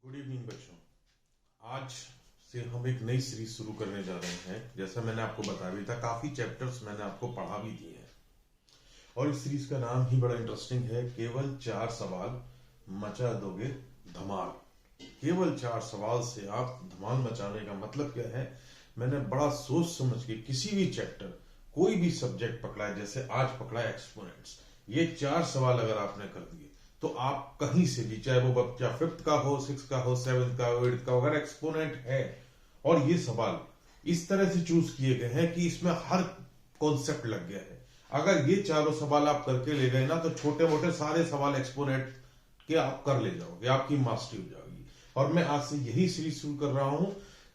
Good evening बच्चों। आज से हम एक नई सीरीज शुरू करने जा रहे हैं। जैसा मैंने आपको बताया भी था, काफी चैप्टर्स मैंने आपको पढ़ा भी दिए हैं और इस सीरीज का नाम ही बड़ा इंटरेस्टिंग है, केवल 4 सवाल मचा दोगे धमाल। केवल 4 सवाल से आप धमाल मचाने का मतलब क्या है, मैंने बड़ा सोच समझ के किसी भी चैप्टर, कोई भी सब्जेक्ट पकड़ा है, जैसे आज पकड़ा है एक्सपोनेंट्स, ये 4 सवाल अगर आपने कर दिए तो आप कहीं से भी, चाहे वो बच्चा 5th का हो, 6th का हो, 7th का हो, 8th का हो, अगर एक्सपोनेंट है और ये सवाल इस तरह से चूज किए गए हैं कि इसमें हर कॉन्सेप्ट लग गया है, अगर ये चारों सवाल आप करके ले गए ना तो छोटे मोटे सारे सवाल एक्सपोनेंट के आप कर ले जाओगे, आपकी मास्टरी हो जाएगी। और मैं आज से यही सीरीज शुरू कर रहा हूं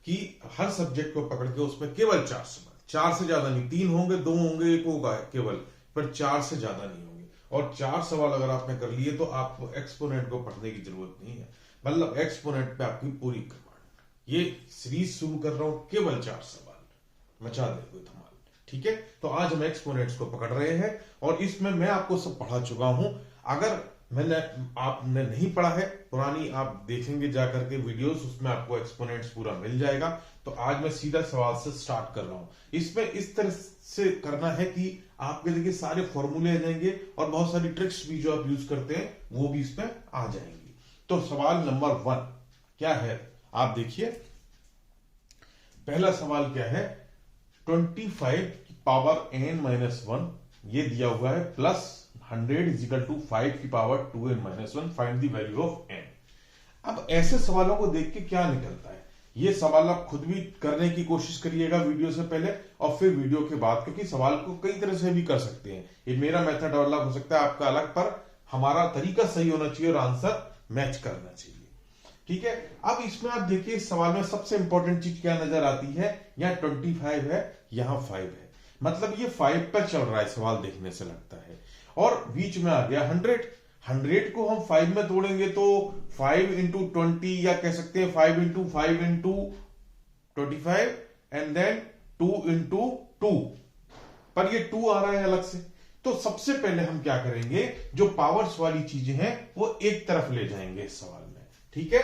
कि हर सब्जेक्ट को पकड़ के उसमें केवल 4 सवाल, 4 से ज्यादा नहीं, 3 होंगे, 2 होंगे, 1 होगा केवल, पर 4 से ज्यादा नहीं होंगे। और 4 सवाल अगर आपने कर लिए तो आपको एक्सपोनेंट को पढ़ने की जरूरत नहीं है, मतलब एक्सपोनेंट पे आपकी पूरी कमांड। ये सीरीज शुरू कर रहा हूं, केवल 4 सवाल मचा दे कोई धमाल। ठीक है, तो आज हम एक्सपोनेंट्स को पकड़ रहे हैं और इसमें मैं आपको सब पढ़ा चुका हूं। अगर आपने नहीं पढ़ा है, पुरानी आप देखेंगे जाकर के वीडियोस, उसमें आपको एक्सपोनेंट्स पूरा मिल जाएगा। तो आज मैं सीधा सवाल से स्टार्ट कर रहा हूं। इसमें इस तरह से करना है कि आपके देखिए सारे फॉर्मूले आ जाएंगे और बहुत सारी ट्रिक्स भी जो आप यूज करते हैं वो भी इसमें आ जाएंगी। तो सवाल नंबर 1 क्या है, आप देखिए। पहला सवाल क्या है, 25 की पावर n-1 ये दिया हुआ है, प्लस 100 इज इक्वल टू 5 की power 2n-1, find the value of n। अब ऐसे सवालों को देख के क्या निकलता है, ये सवाल आप खुद भी करने की कोशिश करिएगा वीडियो से पहले और फिर वीडियो के बाद, क्योंकि सवाल को कई तरह से भी कर सकते हैं। ये मेरा मेथड अलग हो सकता है, आपका अलग, पर हमारा तरीका सही होना चाहिए और आंसर मैच करना चाहिए। ठीक है, अब इसमें आप देखिए इस सवाल में सबसे इंपॉर्टेंट चीज क्या नजर आती है, यहाँ 25 है, यहाँ 5 है, मतलब ये 5 पर चल रहा है सवाल देखने से लगता है, और बीच में आ गया 100 को हम 5 में तोड़ेंगे तो 5 इंटू 20, या कह सकते हैं 5 into 5 into 25 and then 2 into 2, पर ये 2 आ रहा है अलग से। तो सबसे पहले हम क्या करेंगे, जो पावर्स वाली चीजें हैं वो एक तरफ ले जाएंगे इस सवाल में। ठीक है,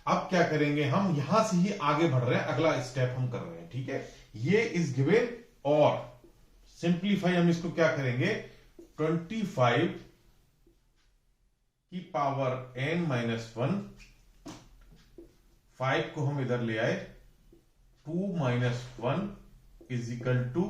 अब क्या करेंगे, हम यहां से ही आगे बढ़ रहे हैं, अगला स्टेप हम कर रहे हैं। ठीक है, ये इज गिवन और सिंप्लीफाई हम इसको क्या करेंगे, 25 की पावर n-1, 5 को हम इधर ले आए, 2-1 इज इक्वल टू,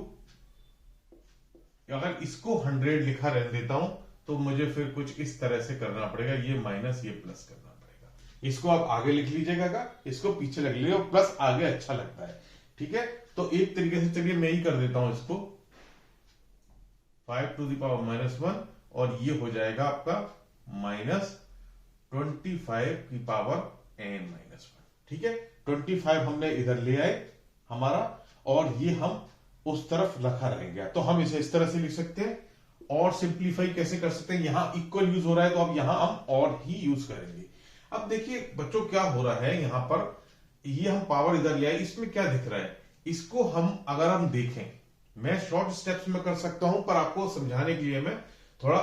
अगर इसको 100 लिखा रहने देता हूं तो मुझे फिर कुछ इस तरह से करना पड़ेगा, ये माइनस ये प्लस करना पड़ेगा। इसको आप आगे लिख लीजिएगा, इसको पीछे लिख लीजिएगा, प्लस आगे अच्छा लगता है। ठीक है, तो एक तरीके से चलिए मैं ही कर देता हूं इसको, 5 टू द पावर -1 और ये हो जाएगा आपका -25 की पावर n-1। ठीक है, 25 हमने इधर ले आए हमारा, और ये हम उस तरफ रखा रहेगा, तो हम इसे इस तरह से लिख सकते हैं। और सिंप्लीफाई कैसे कर सकते हैं, यहां इक्वल यूज हो रहा है तो अब यहां हम और ही यूज करेंगे। अब देखिए बच्चों क्या हो रहा है, यहां पर ये हम पावर इधर ले आए, इसमें क्या दिख रहा है, इसको हम अगर हम देखें, मैं शॉर्ट स्टेप्स में कर सकता हूं पर आपको समझाने के लिए मैं थोड़ा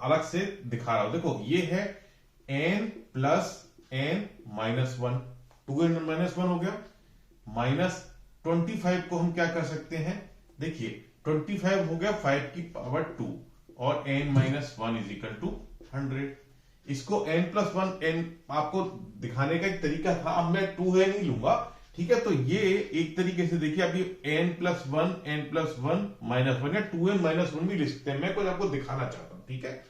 अलग से दिखा रहा हूं। देखो ये है n प्लस n-1, 2n-1 हो गया, माइनस 25 को हम क्या कर सकते हैं, देखिए 25 हो गया 5 की पावर 2 और n-1 इज इक्वल टू 100। इसको n+1, n आपको दिखाने का एक तरीका था, अब मैं 2 नहीं लूंगा। ठीक है, तो ये एक तरीके से देखिए, अभी n+1 n+1 या 2n-1 भी लिख सकते हैं, मैं कुछ आपको दिखाना चाहता हूं। ठीक है,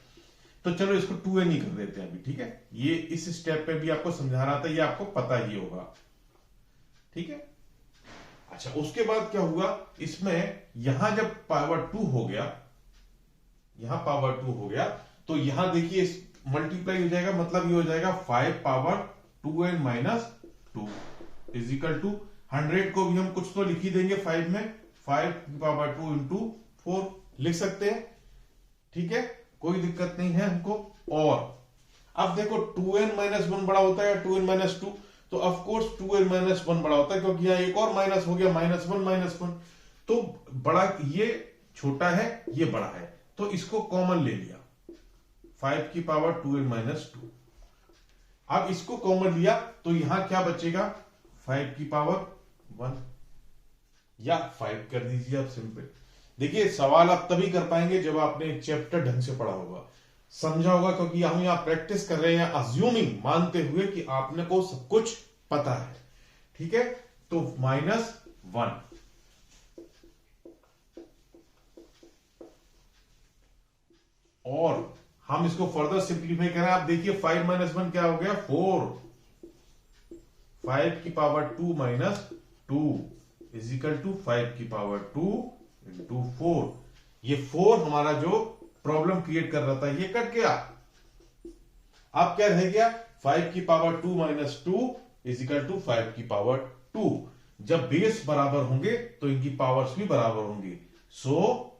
तो चलो इसको 2n ही कर देते हैं अभी। ठीक है, ये इस स्टेप पे भी आपको समझा रहा था, ये आपको पता ही होगा। ठीक है, अच्छा उसके बाद क्या हुआ, इसमें यहां जब पावर 2 हो गया, यहां पावर 2 हो गया तो यहां देखिए मल्टीप्लाई हो जाएगा, मतलब ये हो जाएगा 5 power 2n-2 is equal to 100 को भी हम कुछ तो लिख ही देंगे 5 में, 5 की पावर 2 इंटू 4 लिख सकते हैं। ठीक है, कोई दिक्कत नहीं है हमको। और अब देखो 2n-1 बड़ा होता है 2n-2, तो ऑफ कोर्स 2n-1 बड़ा होता है, क्योंकि यहां एक और माइनस हो गया, -1, तो बड़ा, ये छोटा है ये बड़ा है, तो इसको कॉमन ले लिया, 5 की पावर 2n-2। अब इसको कॉमन लिया तो यहां क्या बचेगा, 5 की पावर 1 या 5 कर दीजिए आप सिंपल। देखिए सवाल आप तभी कर पाएंगे जब आपने चैप्टर ढंग से पढ़ा होगा, समझा होगा, क्योंकि हम यहां प्रैक्टिस कर रहे हैं अज्यूमिंग, मानते हुए कि आपने को सब कुछ पता है। ठीक है, तो -1 और हम इसको फर्दर सिंप्लीफाई करें। आप देखिए 5 - 1 क्या हो गया, 4। 5 की पावर 2 - 2 इज इक्वल टू 5 की पावर 2 इंटू 4। ये 4 हमारा जो प्रॉब्लम क्रिएट कर रहा था ये कट गया। अब क्या रह गया, 5 की पावर 2 - 2 इज इक्वल टू 5 की पावर 2। जब बेस बराबर होंगे तो इनकी पावर्स भी बराबर होंगी। सो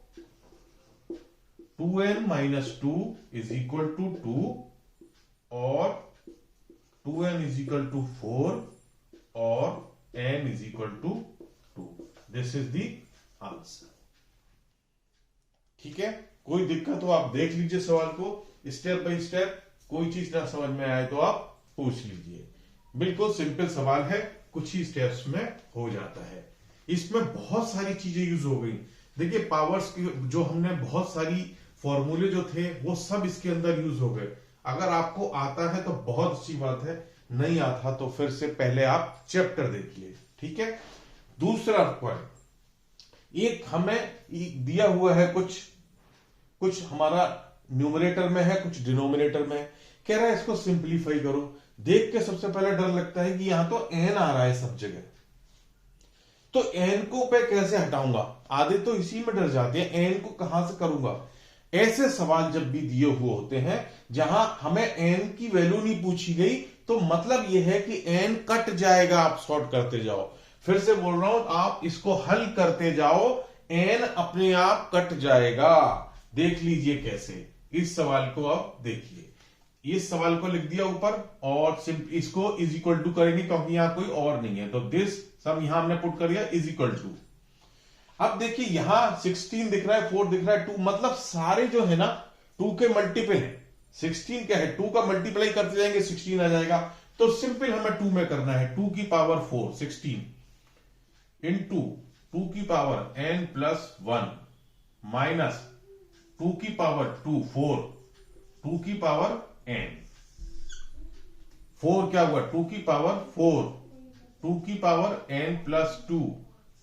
2n - 2 इज इक्वल टू 2 और 2n इज इक्वल टू 4 और n is equal to 2। This is the answer. ठीक है, कोई दिक्कत हो आप देख लीजिए सवाल को स्टेप बाय स्टेप, कोई चीज ना समझ में आए तो आप पूछ लीजिए। बिल्कुल सिंपल सवाल है, कुछ ही स्टेप्स में हो जाता है। इसमें बहुत सारी चीजें यूज हो गई। देखिए पावर्स की जो हमने बहुत सारी फॉर्मूले जो थे वो सब इसके अंदर यूज हो गए। अगर आपको आता है तो बहुत अच्छी बात है, नहीं आता तो फिर से पहले आप चैप्टर देखिए। ठीक है, दूसरा पॉइंट, एक हमें दिया हुआ है, कुछ हमारा न्यूमरेटर में है, कुछ डिनोमिनेटर में है। कह रहा है इसको सिंप्लीफाई करो। देख के सबसे पहले डर लगता है कि यहां तो n आ रहा है सब जगह, तो n को पे कैसे हटाऊंगा, आधे तो इसी में डर जाते हैं, n को कहां से करूंगा। ऐसे सवाल जब भी दिए हुए होते हैं जहां हमें n की वैल्यू नहीं पूछी गई, तो मतलब यह है कि n कट जाएगा, आप सॉर्ट करते जाओ। फिर से बोल रहा हूं, आप इसको हल करते जाओ, n अपने आप कट जाएगा। देख लीजिए कैसे, इस सवाल को आप देखिए, इस सवाल को लिख दिया ऊपर और इसको इज इक्वल टू करेंगे क्योंकि यहां कोई और नहीं है, तो दिस सब यहां हमने पुट कर दिया इज इक्वल टू। अब देखिए यहां 16 दिख रहा है, 4 दिख रहा है, 2, मतलब सारे जो है ना 2 के मल्टीपल है। 16 क्या है, 2 का मल्टीप्लाई करते जाएंगे 16 आ जाएगा। तो सिंपल हमें 2 में करना है, 2 की पावर 4 16 इंटू 2 की पावर n प्लस 1 माइनस 2 की पावर 2 4 2 की पावर n। 4 क्या हुआ, 2 की पावर 4 2 की power n plus 2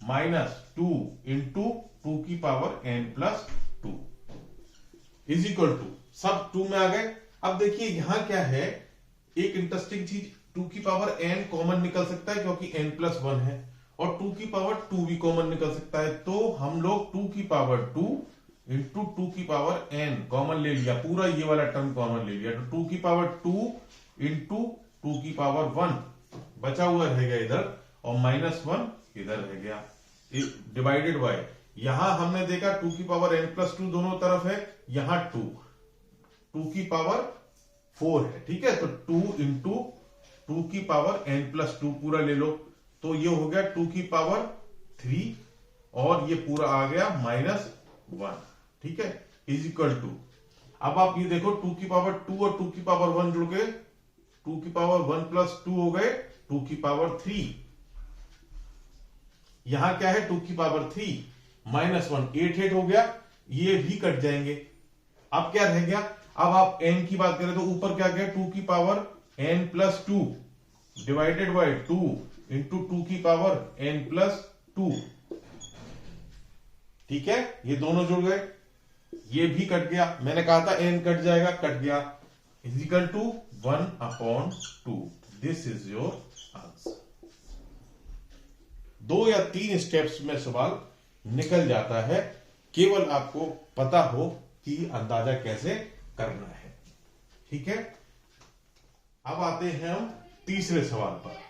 minus 2 into 2 की power n plus 2 is equal to, सब 2 में आ गए। अब देखिए यहां क्या है, एक इंटरेस्टिंग चीज, 2 की पावर n कॉमन निकल सकता है क्योंकि n प्लस 1 है, और 2 की पावर 2 भी कॉमन निकल सकता है। तो हम लोग 2 की पावर 2 इंटू 2 की पावर n कॉमन ले लिया, पूरा ये वाला टर्म कॉमन ले लिया, तो 2 की पावर 2 इंटू 2 की पावर 1 बचा हुआ रहेगा इधर, और -1 इधर रह गया, डिवाइडेड बाय, यहां हमने देखा 2 की पावर n प्लस 2 दोनों तरफ है, यहां 2 की पावर 4 है। ठीक है, तो 2 इंटू 2 की पावर n प्लस 2 पूरा ले लो, तो ये हो गया 2 की पावर 3 और ये पूरा आ गया -1। ठीक है, इज इक्वल टू, अब आप ये देखो 2 की पावर 2 और 2 की पावर 1 जुड़ गए, 2 की पावर 1 प्लस 2 हो गए 2 की पावर 3। यहां क्या है 2 की पावर 3 -1 8 हो गया, ये भी कट जाएंगे। अब क्या रह गया, अब आप n की बात करें तो ऊपर क्या गया, 2 की power n plus 2 divided by 2 into 2 की पावर n प्लस 2। ठीक है, ये दोनों जुड़ गए, ये भी कट गया, मैंने कहा था n कट जाएगा, कट गया, is equal to 1/2। This is your answer. 2 या 3 स्टेप्स में सवाल निकल जाता है, केवल आपको पता हो कि अंदाजा कैसे करना है। ठीक है, अब आते हैं हम तीसरे सवाल पर।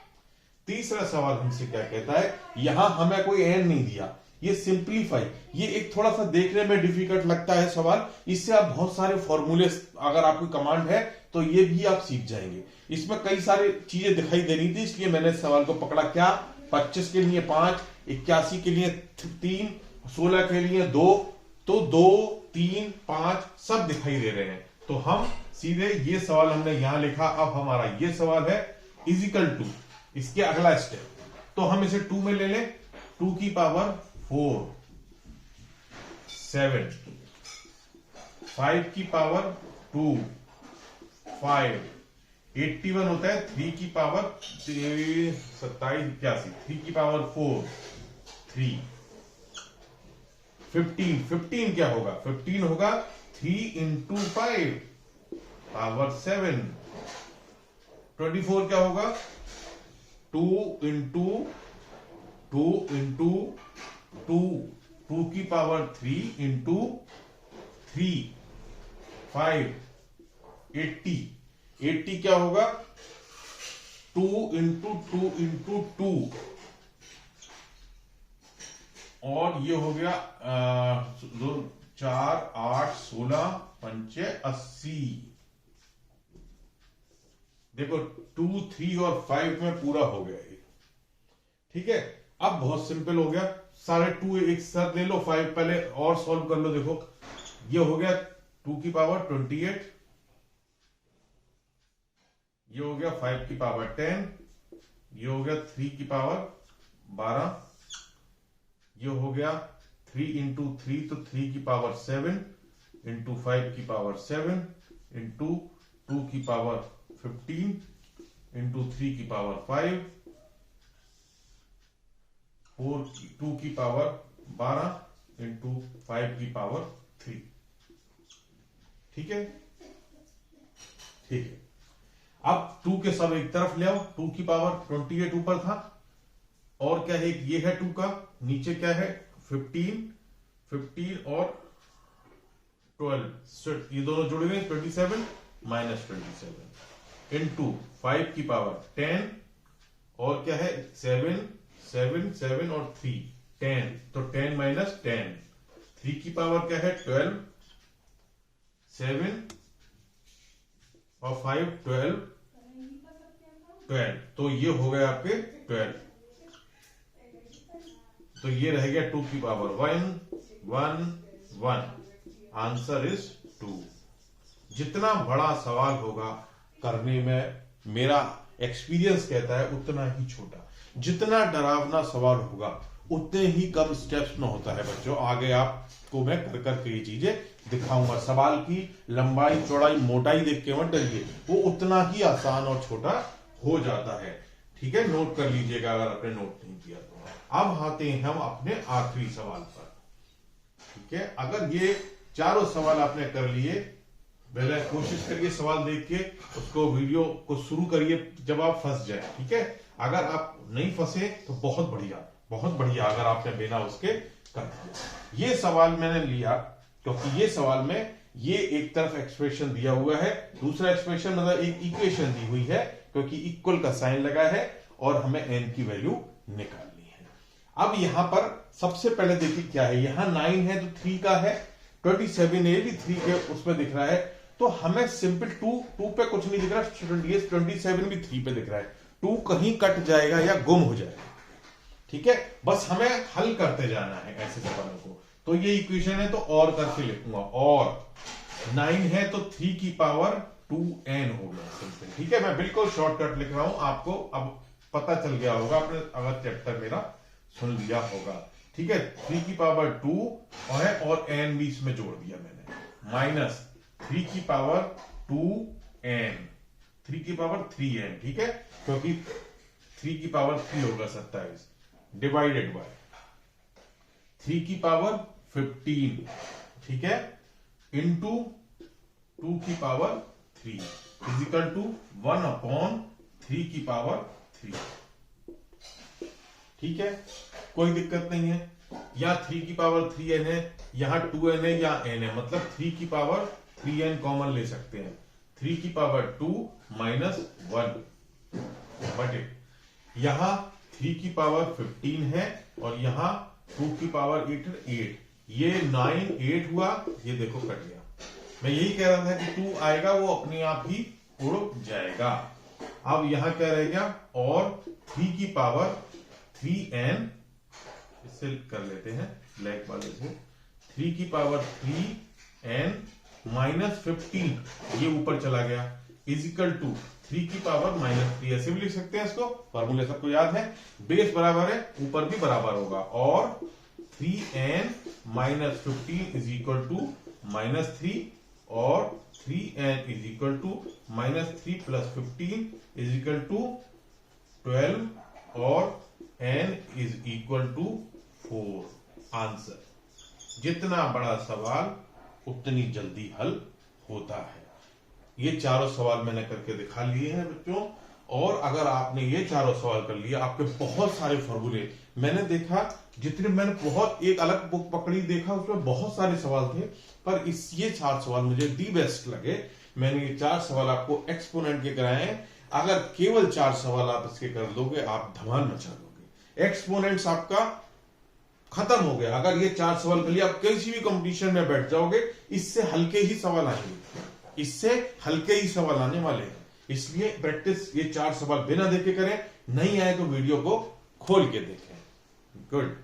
तीसरा सवाल हमसे क्या कहता है, यहां हमें कोई n नहीं दिया, ये सिंप्लीफाई, ये एक थोड़ा सा देखने में डिफिकल्ट लगता है सवाल, इससे आप बहुत सारे फॉर्मूले, अगर आपकी कमांड है तो ये भी आप सीख जाएंगे। इसमें कई सारी चीजें दिखाई दे रही थी, इसलिए मैंने सवाल को पकड़ा। क्या, 25 के लिए 5, 81 के लिए 3, 16 के लिए 2, तो 2, 3, 5 सब दिखाई दे रहे हैं, तो हम सीधे ये सवाल हमने यहां लिखा। अब हमारा ये सवाल है इजिकल टू इसके अगला स्टेप, तो हम इसे 2 में ले लें। 2 की पावर 4 7, 5 की पावर 2 5, 81 होता है 3 की पावर 27 81, 3 की पावर 4 3, 15 क्या होगा? 15 होगा 3 इंटू 5 पावर 7। 24 क्या होगा? 2 इंटू 2 इंटू 2 2 की पावर 3 इंटू 3 5 80 80 क्या होगा? 2 इंटू 2 इंटू 2 और ये हो गया 4 8 16 पंचे 80। देखो 2 3 और 5 में पूरा हो गया ये। ठीक है, अब बहुत सिंपल हो गया। सारे 2 एक साथ ले लो, 5 पहले और सॉल्व कर लो। देखो ये हो गया 2 की पावर 28, ये हो गया 5 की पावर 10, ये हो गया 3 की पावर 12, ये हो गया 3 इंटू 3 तो 3 की पावर 7 इंटू 5 की पावर 7 इंटू 2 की पावर 15 इंटू 3 की पावर 5 2 की पावर 12 इंटू 5 की पावर 3। ठीक है, ठीक है। अब 2 के सब एक तरफ ले आओ। 2 की पावर 28 ऊपर था, और क्या है? ये है 2 का, नीचे क्या है? 15 और 12, ये दोनों जुड़ गए 27 माइनस 27 इंटू 5 की पावर 10 और क्या है? 7 7 7 और 3 10, तो 10 माइनस 10। 3 की पावर क्या है? 12, 7 और 5 12 12, तो ये हो गए आपके 12। तो ये रह गया 2 की पावर 1 1 1। Answer is 2। जितना बड़ा सवाल होगा करने में, मेरा एक्सपीरियंस कहता है उतना ही छोटा। जितना डरावना सवाल होगा उतने ही कम स्टेप्स में होता है बच्चों। आगे आपको मैं कर करके ये चीजें दिखाऊंगा। सवाल की लंबाई चौड़ाई मोटाई देख के मत डरिए, वो उतना ही आसान और छोटा हो जाता है। ठीक है, नोट कर लीजिएगा अगर आपने नोट नहीं किया तो। अब आते हैं हम अपने आखिरी सवाल पर। ठीक है, अगर ये चारों सवाल आपने कर लिए, पहले कोशिश करिए सवाल देख के उसको वीडियो को शुरू करिए जब आप फंस जाए। ठीक है, अगर आप नहीं फंसे तो बहुत बढ़िया, बहुत बढ़िया अगर आपने बिना उसके कर दिया। ये सवाल मैंने लिया क्योंकि ये सवाल में ये एक तरफ एक्सप्रेशन दिया हुआ है, दूसरा एक्सप्रेशन मतलब एक इक्वेशन दी हुई है, क्योंकि इक्वल का साइन लगा है और हमें n की वैल्यू निकालनी है। अब यहां पर सबसे पहले देखिए क्या है, यहां 9 है तो 3 का है, 27 ये भी 3 के उसमें दिख रहा है, तो हमें सिंपल 2 पे कुछ नहीं दिख रहा, 27 भी 3 पे दिख रहा है। 2 कहीं कट जाएगा या गुम हो जाएगा। ठीक है, बस हमें हल करते जाना है ऐसे सवालों को। तो ये इक्वेशन है तो और करके लिखूंगा, और 9 है तो 3 की पावर 2n हो गया सिंपल। ठीक है, मैं बिल्कुल शॉर्टकट लिख रहा हूं, आपको अब पता चल गया होगा आपने अगर चैप्टर मेरा सुन लिया होगा। ठीक है, 3 की पावर 2 है और n भी इसमें जोड़ दिया मैंने, माइनस 3 की पावर 2n, 3 की पावर 3n। ठीक है, क्योंकि 3 की पावर 3 होगा 27 डिवाइडेड बाय 3 की पावर 15। ठीक है, इंटू 2 की पावर 3 इजिकल टू 1/3 की पावर 3। ठीक है, कोई दिक्कत नहीं है। या 3 की पावर 3n है, यहां 2n है या n है, मतलब 3 की पावर 3n कॉमन ले सकते हैं। 3 की पावर 2 माइनस 1 बटे यहां 3 की पावर 15 है और यहां 2 की पावर 8, ये 9 8 हुआ, ये देखो कट गया। मैं यही कह रहा था कि 2 आएगा वो अपने आप ही उड़ जाएगा। अब यहां क्या रह गया, और 3 की पावर 3n, इससे कर लेते हैं ब्लैक वाले से, 3 की पावर 3n -15 ये ऊपर चला गया इज इक्वल टू 3 की पावर -3, ऐसे भी लिख सकते हैं इसको, फॉर्मूले सबको याद है। बेस बराबर है, ऊपर भी बराबर होगा, और 3n -15 इज इक्वल टू -3, और 3n is equal to -3 + 15 is equal to 12, और n is equal to 4। Answer, जितना बड़ा सवाल उतनी जल्दी हल होता है। ये चारों सवाल मैंने करके दिखा लिए हैं बच्चों, और अगर आपने ये चारों सवाल कर लिए, आपके बहुत सारे फॉर्मूले मैंने देखा, जितने मैंने बहुत एक अलग बुक पकड़ी, देखा उसमें बहुत सारे सवाल थे, पर ये 4 सवाल मुझे दी बेस्ट लगे। मैंने ये 4 सवाल आपको एक्सपोनेंट के कराए हैं। अगर केवल 4 सवाल आप इसके कर लोगे, आप धमाल मचा दोगे। एक्सपोनेंट्स आपका खत्म हो गया। अगर ये 4 सवाल कर लिए, आप किसी भी कंपटीशन में बैठ जाओगे, इससे हल्के ही सवाल आएंगे, इससे हल्के ही सवाल आने वाले हैं। इसलिए प्रैक्टिस ये 4 सवाल बिना देखे करें, नहीं आए तो वीडियो को खोल के देखें। गुड।